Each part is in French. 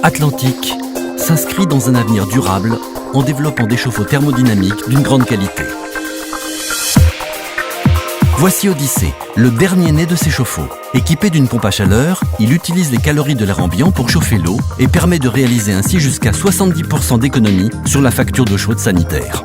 Atlantique s'inscrit dans un avenir durable en développant des chauffe-eau thermodynamiques d'une grande qualité. Voici Odyssée, le dernier né de ces chauffe-eau. Équipé d'une pompe à chaleur, il utilise les calories de l'air ambiant pour chauffer l'eau et permet de réaliser ainsi jusqu'à 70% d'économie sur la facture d'eau chaude sanitaire.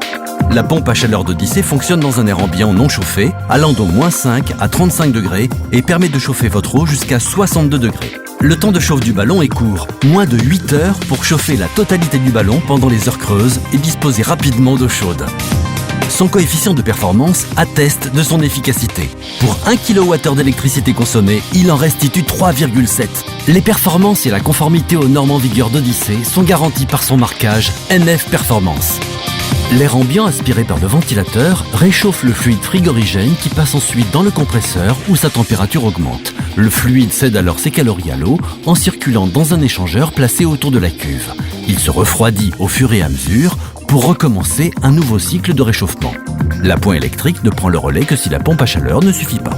La pompe à chaleur d'Odyssée fonctionne dans un air ambiant non chauffé, allant de -5 à 35 degrés et permet de chauffer votre eau jusqu'à 62 degrés. Le temps de chauffe du ballon est court, moins de 8 heures pour chauffer la totalité du ballon pendant les heures creuses et disposer rapidement d'eau chaude. Son coefficient de performance atteste de son efficacité. Pour 1 kWh d'électricité consommée, il en restitue 3,7. Les performances et la conformité aux normes en vigueur d'Odyssée sont garanties par son marquage NF Performance. L'air ambiant aspiré par le ventilateur réchauffe le fluide frigorigène qui passe ensuite dans le compresseur où sa température augmente. Le fluide cède alors ses calories à l'eau en circulant dans un échangeur placé autour de la cuve. Il se refroidit au fur et à mesure pour recommencer un nouveau cycle de réchauffement. L'appoint électrique ne prend le relais que si la pompe à chaleur ne suffit pas.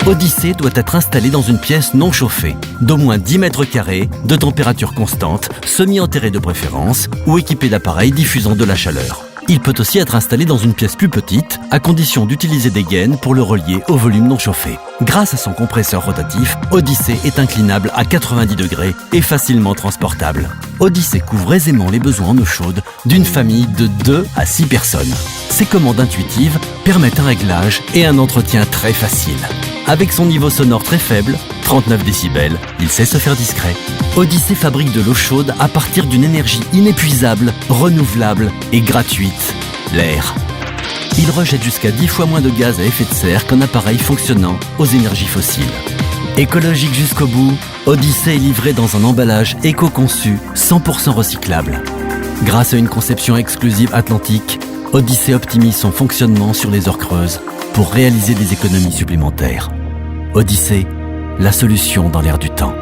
Odyssée doit être installée dans une pièce non chauffée, d'au moins 10 mètres carrés, de température constante, semi-enterrée de préférence, ou équipée d'appareils diffusant de la chaleur. Il peut aussi être installé dans une pièce plus petite, à condition d'utiliser des gaines pour le relier au volume non chauffé. Grâce à son compresseur rotatif, Odyssée est inclinable à 90 degrés et facilement transportable. Odyssée couvre aisément les besoins en eau chaude d'une famille de 2 à 6 personnes. Ses commandes intuitives permettent un réglage et un entretien très facile. Avec son niveau sonore très faible, 39 décibels, il sait se faire discret. Odyssée fabrique de l'eau chaude à partir d'une énergie inépuisable, renouvelable et gratuite, l'air. Il rejette jusqu'à 10 fois moins de gaz à effet de serre qu'un appareil fonctionnant aux énergies fossiles. Écologique jusqu'au bout, Odyssée est livré dans un emballage éco-conçu, 100% recyclable. Grâce à une conception exclusive Atlantique, Odyssée optimise son fonctionnement sur les heures creuses pour réaliser des économies supplémentaires. Odyssée, la solution dans l'air du temps.